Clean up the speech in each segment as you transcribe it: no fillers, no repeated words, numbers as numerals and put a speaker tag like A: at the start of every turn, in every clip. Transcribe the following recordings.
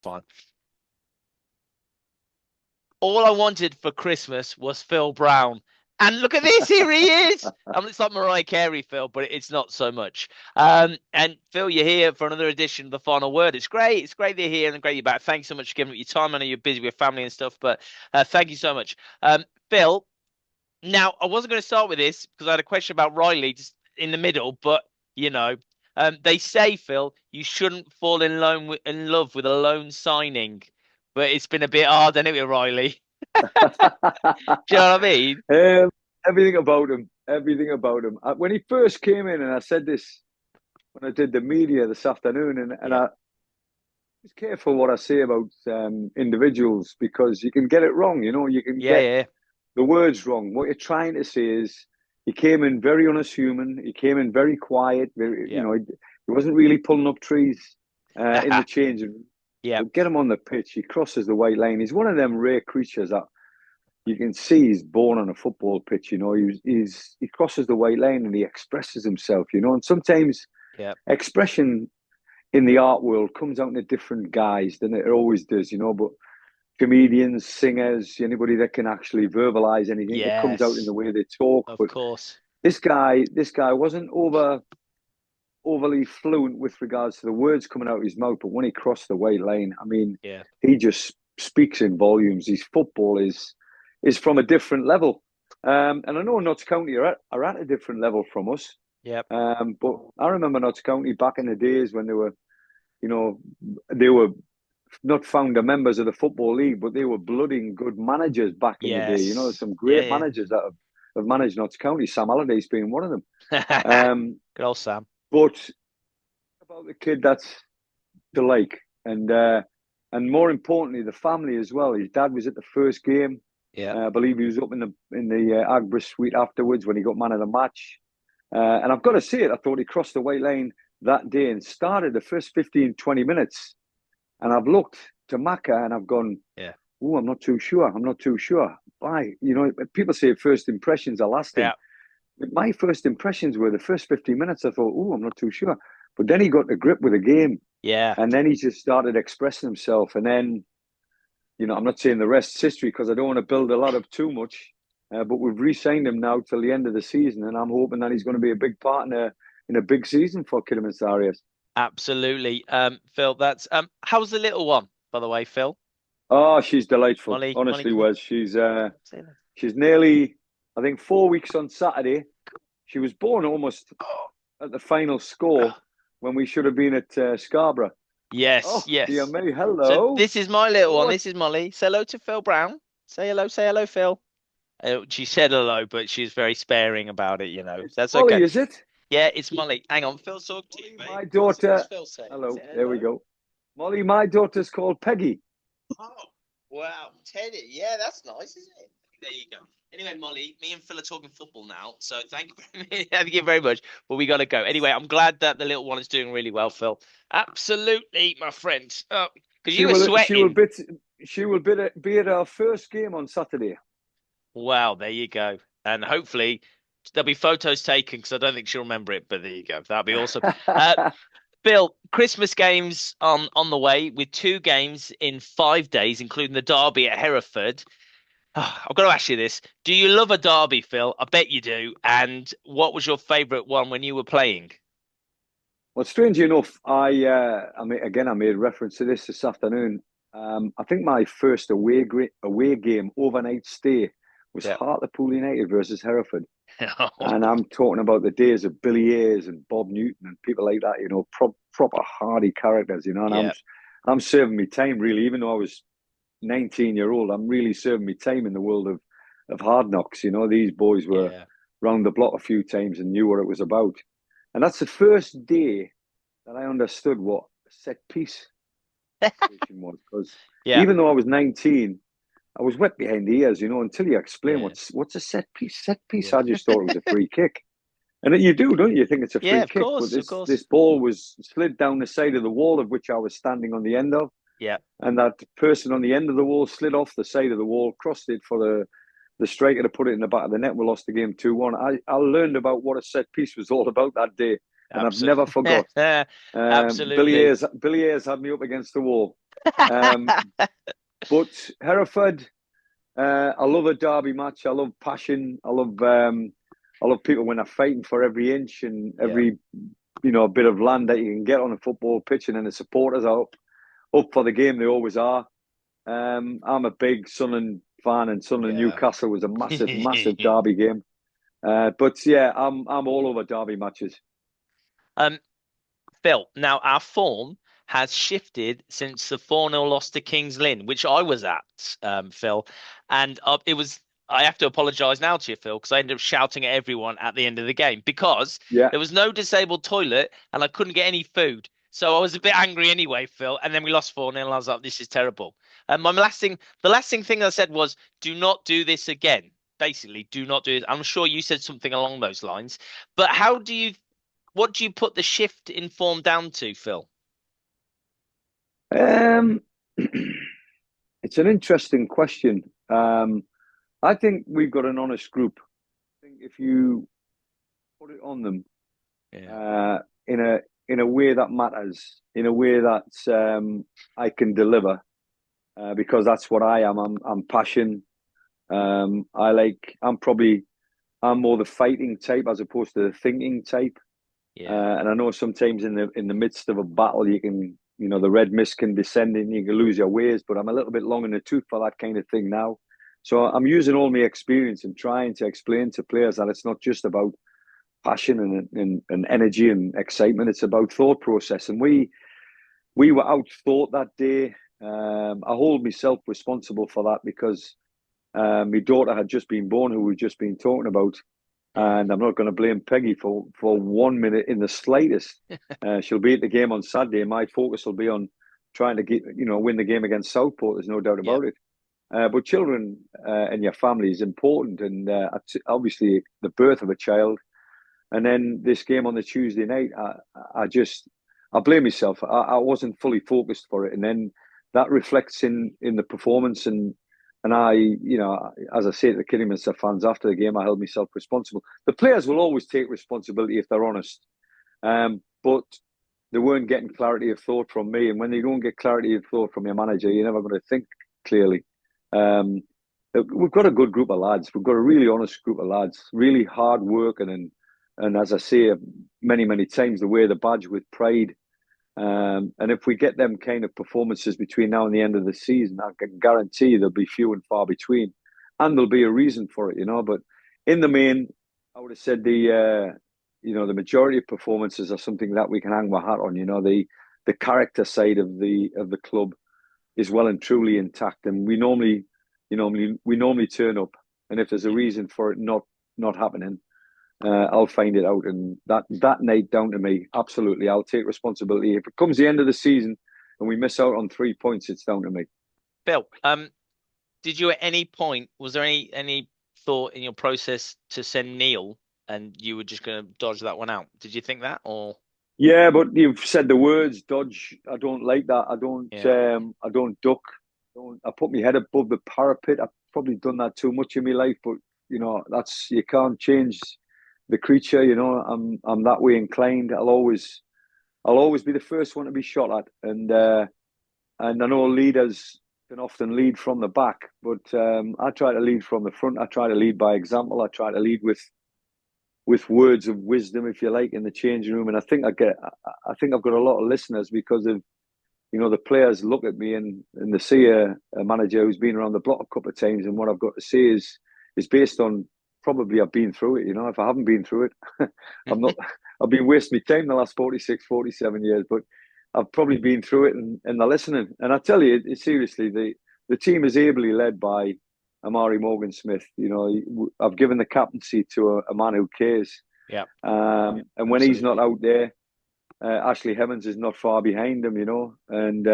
A: Fine. All I wanted for Christmas was Phil Brown. And look at this, here he is. It's like Mariah Carey, Phil, but it's not so much. And Phil, you're here for another edition of the Final Word. It's great. It's great that you're here and great you're back. Thanks so much for giving up your time. I know you're busy with family and stuff, but thank you so much. Phil, now I wasn't going to start with this because I had a question about Riley just in the middle, but you know, they say, Phil, you shouldn't fall in love with a loan signing, but it's been a bit hard, hasn't it, with Riley? Do you know what I mean?
B: Um, everything about him, everything about him. When he first came in, and I said this when I did the media this afternoon, and
A: Yeah.
B: I was careful what I say about individuals because you can get it wrong. You can
A: Yeah,
B: get
A: yeah,
B: the words wrong. What you're trying to say is he came in very unassuming. He came in very quiet.
A: yeah.
B: He wasn't really pulling up trees in the changing room.
A: Yeah.
B: But get him on the pitch. He crosses the white line. He's one of them rare creatures that you can see he's born on a football pitch. He crosses the white line and he expresses himself. And sometimes
A: Yeah.
B: expression in the art world comes out in a different guise than it always does. But comedians, singers, anybody that can actually verbalize anything, it comes out in the
A: Yes,
B: way they talk.
A: of
B: But
A: course.
B: this guy wasn't overly fluent with regards to the words coming out of his mouth, but when he crossed the white line, I mean,
A: Yeah.
B: he just speaks in volumes. His football is from a different level. And I know Notts County are at a different level from us.
A: Yeah.
B: But I remember Notts County back in the days when you know, they were not founder members of the Football League, but they were blooding good managers back in the day.
A: Yes.
B: Some great
A: Yeah,
B: managers that have managed Notts County. Sam Halliday's been one of them.
A: yeah.
B: Um,
A: Good old Sam.
B: but about the kid that's to like, and more importantly, the family as well. His dad was at the first game.
A: Yeah.
B: I believe he was up in the Agbra suite afterwards when he got man of the match. And I've got to say it. I thought he crossed the white line that day and started the first 15, 20 minutes. And I've looked to Maka and I've gone,
A: Yeah.
B: oh, I'm not too sure. I'm not too sure. Why? People say first impressions are lasting.
A: Yeah.
B: My first impressions were the first 15 minutes. I thought, oh, I'm not too sure. But then he got a grip with the game
A: Yeah.
B: and then he just started expressing himself. And then, I'm not saying the rest's history because I don't want to build a lot of too much. But we've re-signed him now till the end of the season, and I'm hoping that he's going to be a big part in a big season for Kilimanjaro.
A: Absolutely. Phil, that's how's the little one, by the way, Phil?
B: Oh, she's delightful.
A: Molly
B: Honestly,
A: coming.
B: was
A: Say that.
B: she's nearly, I think, 4 weeks on Saturday. She was born almost at the final score when we should have been at Scarborough.
A: Yes,
B: Oh, dear
A: yes.
B: me.
A: So
B: Hello.
A: this is my little one.
B: What?
A: This is Molly. Say hello to Phil Brown. Say hello, Phil. She said hello, but she's very sparing about it,
B: It's
A: That's
B: Molly,
A: okay.
B: is it?
A: Yeah, it's Molly. Hang on, Phil's talking to you,
B: Molly,
A: mate.
B: my
A: What's
B: daughter.
A: Phil saying?
B: Hello.
A: Say
B: There we
A: hello.
B: go. Molly, my daughter's called Peggy.
A: Oh, wow. Teddy. Yeah, that's nice, isn't it? There you go. Anyway, Molly, me and Phil are talking football now. So thank you very much. But we got to go. Anyway, I'm glad that the little one is doing really well, Phil. Absolutely, my friend. Because
B: She
A: you were
B: will. She will
A: sweating.
B: be. She will be at our first game on Saturday.
A: Wow, there you go. And hopefully there'll be photos taken because I don't think she'll remember it. But there you go. That'd be awesome. Uh, Bill, Christmas games on the way with two games in 5 days, including the derby at Hereford. I've got to ask you this. Do you love a derby, Phil? I bet you do. And what was your favourite one when you were playing?
B: Well, strangely enough, I made reference to this afternoon. I think my first away game overnight stay was
A: Yeah.
B: Hartlepool United versus Hereford, and I'm talking about the days of Billy Ayres and Bob Newton and people like that. Proper hardy characters. And I'm
A: Yeah.
B: I'm serving my time really, even though I was 19-year-old. I'm really serving my time in the world of hard knocks. These boys were
A: Yeah.
B: round the block a few times and knew what it was about. And that's the first day that I understood what a set piece situation was. Because
A: Yeah.
B: even though I was 19, I was wet behind the ears, until you explain
A: Yeah.
B: what's a set piece. Set piece,
A: Yeah.
B: I just thought it was a free kick. And you do, don't you? You think it's a
A: Yeah,
B: free
A: of
B: kick, but
A: course, of
B: this
A: course.
B: ball was slid down the side of the wall of which I was standing on the end of,
A: Yeah.
B: and that person on the end of the wall slid off the side of the wall, crossed it for the striker to put it in the back of the net. We lost the game 2-1. I learned about what a set piece was all about that day, and I've never
A: Absolutely.
B: forgot. Billy
A: Absolutely.
B: Ayres, Billy Ayres had me up against the wall. Um, but Hereford, I love a derby match. I love passion. I love people when they're fighting for every inch and
A: Yeah.
B: every bit of land that you can get on a football pitch, and then the supporters are up for the game. They always are. I'm a big Sunderland fan, and Sunderland
A: Yeah.
B: Newcastle was a massive, massive derby game. But yeah, I'm all over derby matches.
A: um, Phil, now our form has shifted since the 4-0 loss to Kings Lynn, which I was at, Phil. And it was, I have to apologise now to you, Phil, because I ended up shouting at everyone at the end of the game because
B: Yeah.
A: there was no disabled toilet and I couldn't get any food. So I was a bit angry anyway, Phil. And then we lost 4-0 and I was like, this is terrible. And the lasting thing I said was, do not do this again. Basically, do not do it. I'm sure you said something along those lines. But what do you put the shift in form down to, Phil?
B: Um, it's an interesting question. I think we've got an honest group. I think if you put it on them
A: Yeah,
B: uh, in a way that matters, in a way that I can deliver, because that's what I am. I'm passion. I'm more the fighting type as opposed to the thinking type.
A: yeah,
B: And I know sometimes in the midst of a battle, you can, the red mist can descend and you can lose your ways. But I'm a little bit long in the tooth for that kind of thing now. So I'm using all my experience and trying to explain to players that it's not just about passion and energy and excitement. It's about thought process. And we were out thought that day. I hold myself responsible for that because my daughter had just been born, who we've just been talking about,
A: mm,
B: and I'm not going to blame Peggy for 1 minute in the slightest. She'll be at the game on Saturday. My focus will be on trying to win the game against Southport. There's no doubt
A: yeah,
B: about it. But children and your family is important, and obviously the birth of a child, and then this game on the Tuesday night. I blame myself. I wasn't fully focused for it, and then that reflects in the performance and I, as I say to the Kidderminster fans after the game, I held myself responsible. The players will always take responsibility if they're honest. But they weren't getting clarity of thought from me. And when you don't get clarity of thought from your manager, you're never going to think clearly. Um, we've got a good group of lads. We've got a really honest group of lads, really hard working. And as I say many, many times, they wear the badge with pride. And if we get them kind of performances between now and the end of the season, I can guarantee there'll be few and far between, and there'll be a reason for it. But in the main, I would have said the majority of performances are something that we can hang our hat on. The character side of the club is well and truly intact, and we normally turn up, and if there's a
A: yeah.
B: reason for it not happening, I'll find it out. And that night, down to me, absolutely. I'll take responsibility. If it comes the end of the season and we miss out on 3 points, it's down to me.
A: Phil, did you at any point was there any thought in your process to send Neil and you were just going to dodge that one out? Did you think that or
B: Yeah, but you've said the words dodge. I don't like that.
A: yeah,
B: I don't duck. I put my head above the parapet. I've probably done that too much in my life, but that's you can't change the creature. I'm that way inclined. I'll always be the first one to be shot at, and I know leaders can often lead from the back, but I try to lead from the front. I try to lead by example. I try to lead with words of wisdom, if you like, in the changing room. And I think I've got a lot of listeners because of the players look at me and they see a manager who's been around the block a couple of times, and what I've got to say is based on probably I've been through it. If I haven't been through it, I'm not. I've been wasting my time the last 46, 47 years, but I've probably been through it, and they're listening. And I tell you, seriously, the team is ably led by Amari Morgan Smith. I've given the captaincy to a man who cares.
A: yeah,
B: And when he's not
A: absolutely.
B: out there, Ashley Heavens is not far behind him. And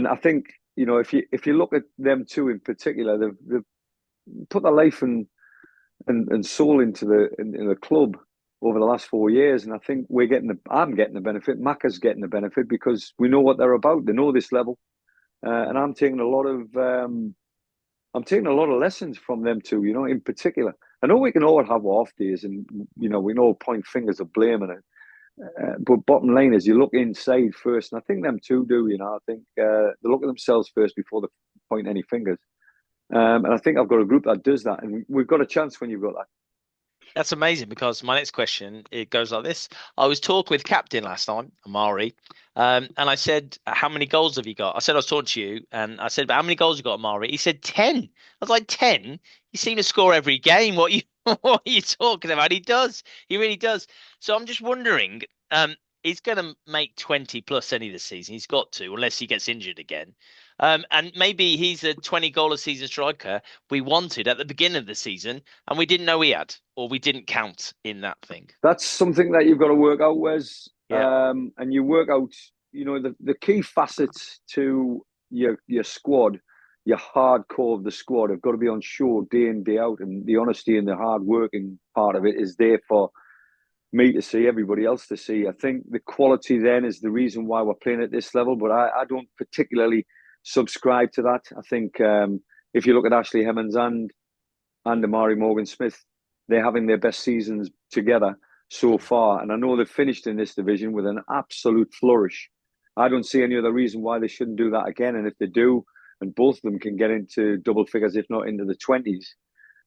B: I think if you look at them two in particular, they've put their life and soul into in the club over the last 4 years, and I think I'm getting the benefit. Macca's getting the benefit because we know what they're about. They know this level, and
A: Mm.
B: I'm taking a lot of lessons from them too. In particular, I know we can all have off days, and we can all point fingers of blame But bottom line is you look inside first, and I think them two do. I think they look at themselves first before they point any fingers. And I think I've got a group that does that, and we've got a chance when you've got that.
A: That's amazing because my next question, it goes like this. I was talking with captain last time, Amari, and I said, how many goals have you got? I said, I was talking to you and I said, but how many goals you got, Amari? He said 10. I was like, 10? You seem to score every game. What are you talking about? He does. He really does. So I'm just wondering, he's going to make 20 plus any this season. He's got to, unless he gets injured again. And maybe he's a 20 goal a season striker we wanted at the beginning of the season and we didn't know he had, or we didn't count in that thing.
B: That's something that you've got to work out, Wes.
A: Yeah.
B: And you work out, the key facets to your squad, your hardcore of the squad have got to be on show day in, day out. And the honesty and the hard working part of it is there for me to see, everybody else to see. I think the quality then is the reason why we're playing at this level, but I don't particularly subscribe to that. I think if you look at Ashley Hemmings and Amari Morgan-Smith, they're having their best seasons together so far. And I know they've finished in this division with an absolute flourish. I don't see any other reason why they shouldn't do that again. And if they do, and both of them can get into double figures, if not into the 20s,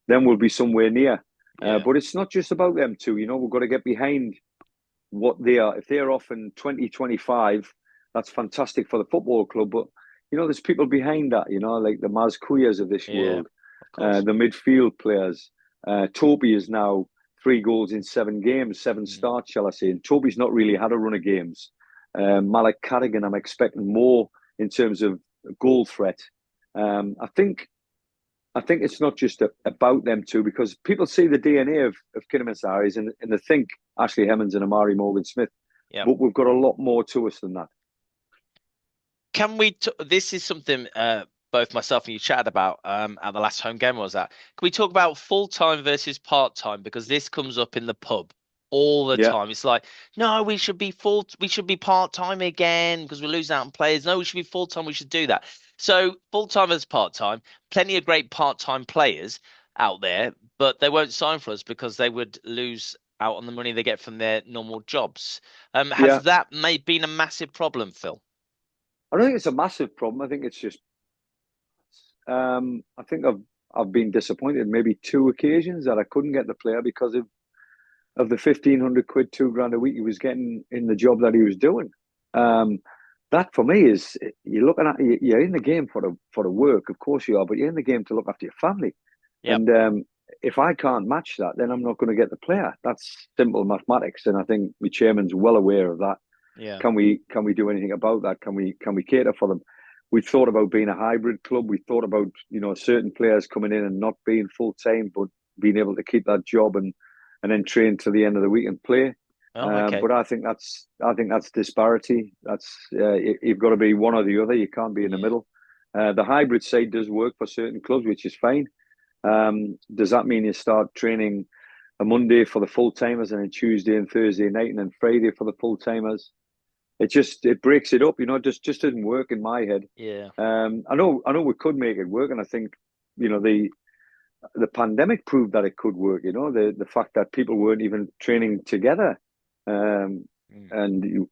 B: then we'll be somewhere near.
A: Yeah.
B: But it's not just about them two. We've got to get behind what they are. If they're off in 2025, that's fantastic for the football club. But, there's people behind that, like the Maz Kuyas of this world, the midfield players. Toby is now 3 goals in 7 games, 7 starts, shall I say. And Toby's not really had a run of games. Malik Carrigan, I'm expecting more in terms of goal threat. I think it's not just about them two, because people see the DNA of Kinamansaris and they think Ashley Hemmings and Amari Morgan-Smith.
A: Yeah.
B: But we've got a lot more to us than that.
A: Can we? This is something both myself and you chatted about at the last home game. Was that? Can we talk about full time versus part time? Because this comes up in the pub all the time. It's like, no, we should be part time again because we're losing out on players. No, we should be full time. We should do that. So full time versus part time. Plenty of great part time players out there, but they won't sign for us because they would lose out on the money they get from their normal jobs. Has that been a massive problem, Phil?
B: I don't think it's a massive problem. I think it's just, I think I've been disappointed maybe 2 occasions that I couldn't get the player because of the 1,500 quid, £2,000 a week he was getting in the job that he was doing. That for me is, you're looking at, you're in the game for the work, of course you are, but you're in the game to look after your family. Yep. And if I can't match that, then I'm not going to get the player. That's simple mathematics, and I think the chairman's well aware of that.
A: Yeah.
B: Can we do anything about that? Can we cater for them? We thought about being a hybrid club. We thought about certain players coming in and not being full time, but being able to keep that job and then train to the end of the week and play. But I think that's disparity. That's you've got to be one or the other. You can't be in the middle. The hybrid side does work for certain clubs, which is fine. Does that mean you start training a Monday for the full timers and then Tuesday and Thursday night and then Friday for the full timers? It breaks it up. It just doesn't work in my head.
A: Yeah.
B: I know we could make it work, and I think the pandemic proved that it could work. The fact that people weren't even training together, and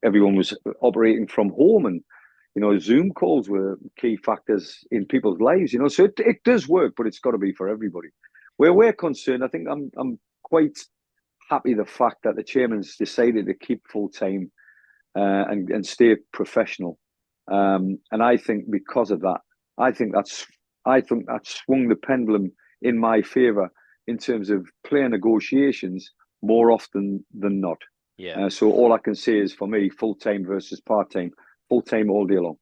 B: everyone was operating from home, and Zoom calls were key factors in people's lives. So it does work, but it's got to be for everybody. Where we're concerned, I think I'm quite happy the fact that the chairman's decided to keep full time and stay professional. And I think because of that, I think that swung the pendulum in my favour in terms of player negotiations more often than not.
A: Yeah.
B: So all I can say is, for me, full time versus part time. Full time all day long.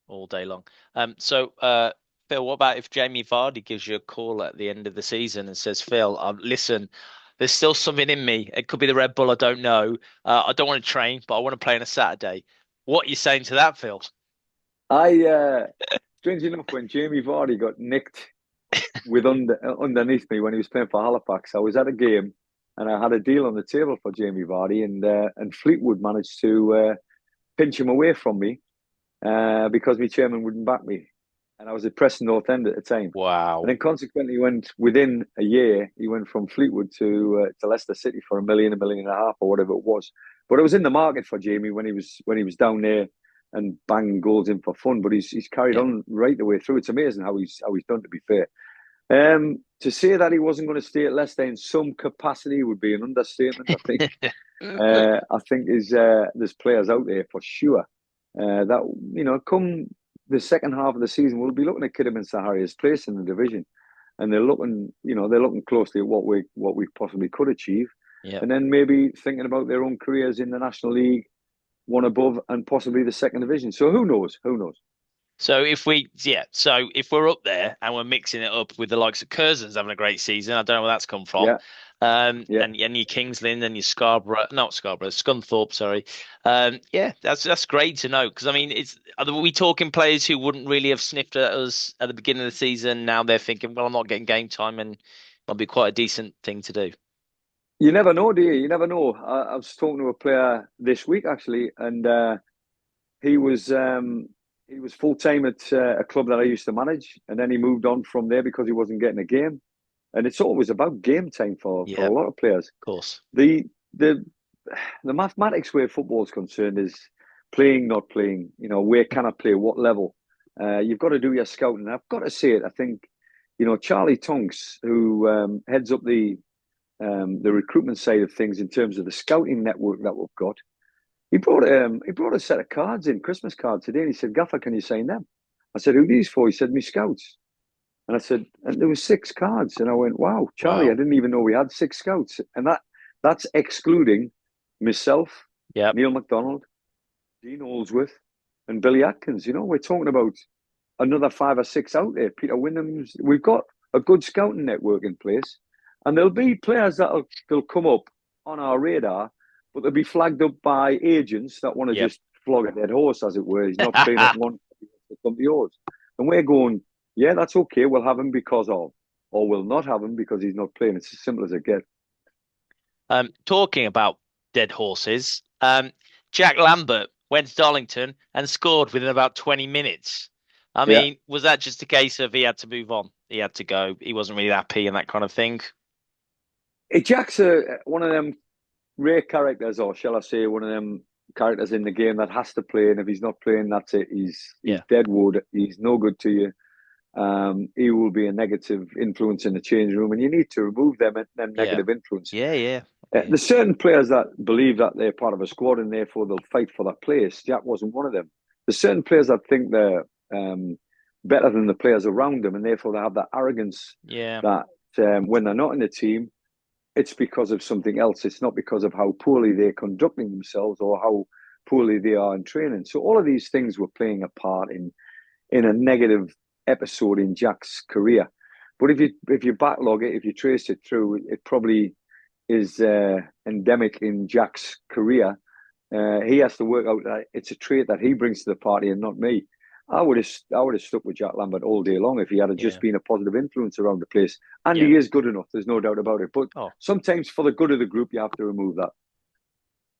A: All day long. So Phil, what about if Jamie Vardy gives you a call at the end of the season and says, Phil, listen, there's still something in me. It could be the Red Bull. I don't know. I don't want to train, but I want to play on a Saturday. What are you saying to that, Phil?
B: Strangely enough, when Jamie Vardy got nicked with underneath me when he was playing for Halifax, I was at a game and I had a deal on the table for Jamie Vardy, and Fleetwood managed to pinch him away from me because my chairman wouldn't back me. and I was at Preston North End at the time. And
A: Wow.
B: then consequently, went within a year, he went from Fleetwood to Leicester City for a million and a half, or whatever it was. But I was in the market for Jamie when he was down there and banging goals in for fun. But he's carried
A: Yeah.
B: on right the way through. It's amazing how he's done. To be fair, to say that he wasn't going to stay at Leicester in some capacity would be an understatement. I think there's players out there for sure that come the second half of the season, we'll be looking at Kidderminster Harriers' place in the division, and they're looking closely at what we possibly could achieve,
A: Yeah.
B: and then maybe thinking about their own careers in the National League, one above, and possibly the second division. So who knows? Who knows?
A: So if we're up there and we're mixing it up with the likes of Curzon's having a great season, I don't know where that's come from.
B: Yeah, yeah.
A: And your Kings Lynn and your Scarborough, not Scarborough, Scunthorpe, sorry. Yeah, that's great to know because I mean, are we talking players who wouldn't really have sniffed at us at the beginning of the season? Now they're thinking, well, I'm not getting game time, and it'll be quite a decent thing to do.
B: You never know, do you? You never know. I was talking to a player this week actually, and he was he was full time at a club that I used to manage, and then he moved on from there because he wasn't getting a game. And it's always about game time for
A: Yeah,
B: a
A: of
B: lot of players.
A: course.
B: The the the mathematics where football is concerned is playing, not playing. Where can I play? What level? You've got to do your scouting. I've got to say it. I think Charlie Tonks, who heads up the recruitment side of things in terms of the scouting network that we've got. He brought a set of cards in, Christmas cards today, and he said, "Gaffer, can you sign them?" I said, "Who are these for?" He said, "Me scouts." And I said, and there were six cards, and I went, "Wow, Charlie, I
A: Wow.
B: didn't even know we had six scouts." And that's excluding myself,
A: Yep.
B: Neil McDonald, Dean Holdsworth, and Billy Atkins. We're talking about another five or six out there. Peter Wyndham's. We've got a good scouting network in place, and there'll be players they'll come up on our radar, but they'll be flagged up by agents that want to
A: Yep.
B: just flog a dead horse, as it were. He's not playing at one, he wants to come to yours, and we're going, yeah, that's okay. We'll have him because of, or we'll not have him because he's not playing. It's as simple as it gets.
A: Talking about dead horses, Jack Lambert went to Darlington and scored within about 20 minutes. I
B: Yeah,
A: mean, was that just a case of he had to move on? He had to go. He wasn't really happy and that kind of thing.
B: Jack's one of them rare characters, or shall I say, one of them characters in the game that has to play. And if he's not playing, that's it. He's
A: Yeah.
B: dead wood. He's no good to you. He will be a negative influence in the change room, and you need to remove them
A: Yeah.
B: negative influences.
A: Yeah. Yeah. Yeah.
B: There's certain players that believe that they're part of a squad and therefore they'll fight for that place. Jack wasn't one of them. There's certain players that think they're better than the players around them, and therefore they have that arrogance
A: Yeah.
B: that when they're not in the team, it's because of something else. It's not because of how poorly they're conducting themselves or how poorly they are in training. So all of these things were playing a part in a negative episode in Jack's career. But if you backlog it, if you trace it through, it probably is endemic in Jack's career. He has to work out that it's a trait that he brings to the party and not me. I would have stuck with Jack Lambert all day long if he had just
A: Yeah.
B: been a positive influence around the place. And
A: Yeah.
B: he is good enough. There's no doubt about it. But
A: Oh,
B: sometimes, for the good of the group, you have to remove that.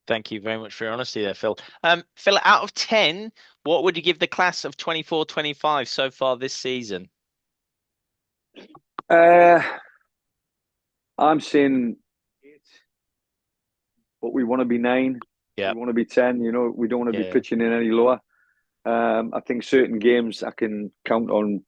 A: thank you very much for your honesty there, Phil. Phil, out of 10, what would you give the class of 24-25 so far this season?
B: Uh, I'm saying 8, but we want to be 9.
A: Yeah.
B: We want to be 10. We don't want to be
A: Yeah.
B: pitching in any lower. I think certain games I can count on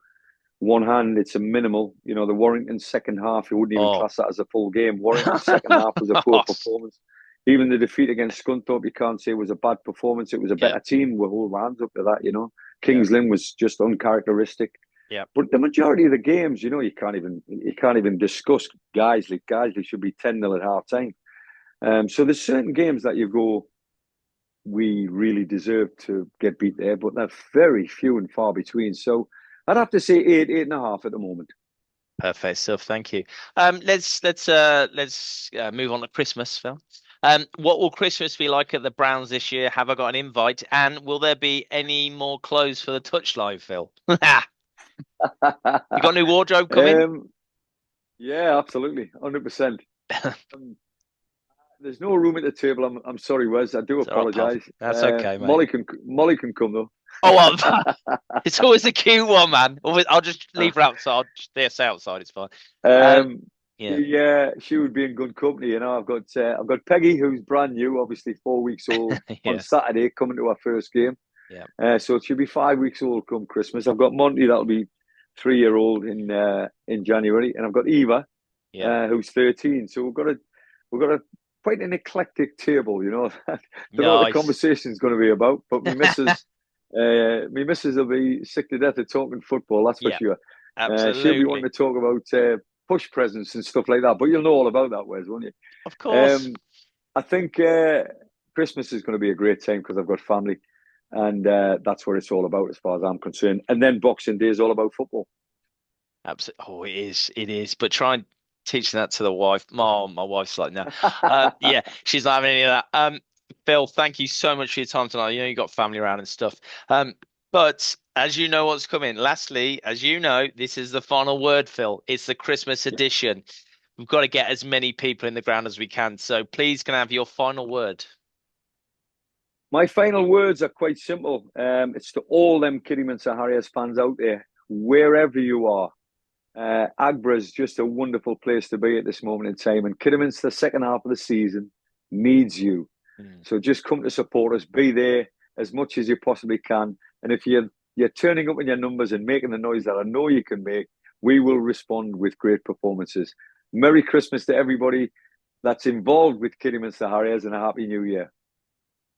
B: one hand. It's a minimal. The Warrington second half, you wouldn't even
A: Oh.
B: class that as a full game. Warrington's second half was a poor performance. Even the defeat against Scunthorpe, you can't say it was a bad performance. It was a
A: Yeah.
B: better team. We'll hold our hands up to that.
A: Yeah.
B: Kings Lynn was just uncharacteristic.
A: Yeah.
B: But the majority of the games, you can't even discuss Guiseley. Guiseley should be 10-0 at half time. So there's certain games that you go, we really deserve to get beat there, but they're very few and far between. So I'd have to say 8.5 at the moment.
A: Perfect stuff. Thank you. Let's move on to Christmas, Phil. What will Christmas be like at the Browns this year? Have I got an invite? And will there be any more clothes for the touchline, Phil? You got a new wardrobe coming?
B: Yeah, absolutely, 100%. There's no room at the table. I'm sorry, Wes. I do
A: It's all right, pal.
B: apologise.
A: That's okay, mate.
B: Molly can come though.
A: Oh, well, it's always a cute one, man. Always, I'll just leave her outside. I'll just stay outside. It's fine. Um,
B: Um,
A: yeah,
B: she would be in good company. I've got Peggy, who's brand new, obviously 4 weeks old on
A: yeah,
B: Saturday, coming to our first game.
A: yeah,
B: So she'll be 5 weeks old come Christmas. I've got Monty, that'll be 3 year old in January, and I've got Eva,
A: yeah.
B: who's 13. So we've got a quite an eclectic table. Don't know what the
A: Nice.
B: conversation's going to be about, but me missus will be sick to death of talking football. That's for
A: Yeah,
B: sure. She'll be wanting
A: absolutely.
B: to talk about push presents and stuff like that. But you'll know all about that, Wes, won't you?
A: Of course.
B: I think Christmas is going to be a great time because I've got family, and that's what it's all about as far as I'm concerned. And then Boxing Day is all about football.
A: Absolutely. Oh, it is. It is. But try and teach that to the wife. My wife's like, no. Yeah, she's not having any of that. Phil, thank you so much for your time tonight. You got family around and stuff. But as you know what's coming. Lastly, as you know, this is the final word, Phil. It's the Christmas edition. We've got to get as many people in the ground as we can. So please, can I have your final word?
B: My final words are quite simple. It's to all them Kidderminster Harriers fans out there, wherever you are. Agbra is just a wonderful place to be at this moment in time, and Kidderminster, the second half of the season, needs you.
A: Mm.
B: So just come to support us. Be there as much as you possibly can. And if you're turning up in your numbers and making the noise that I know you can make, we will respond with great performances. Merry Christmas to everybody that's involved with Kidderminster Harriers, and a Happy New Year.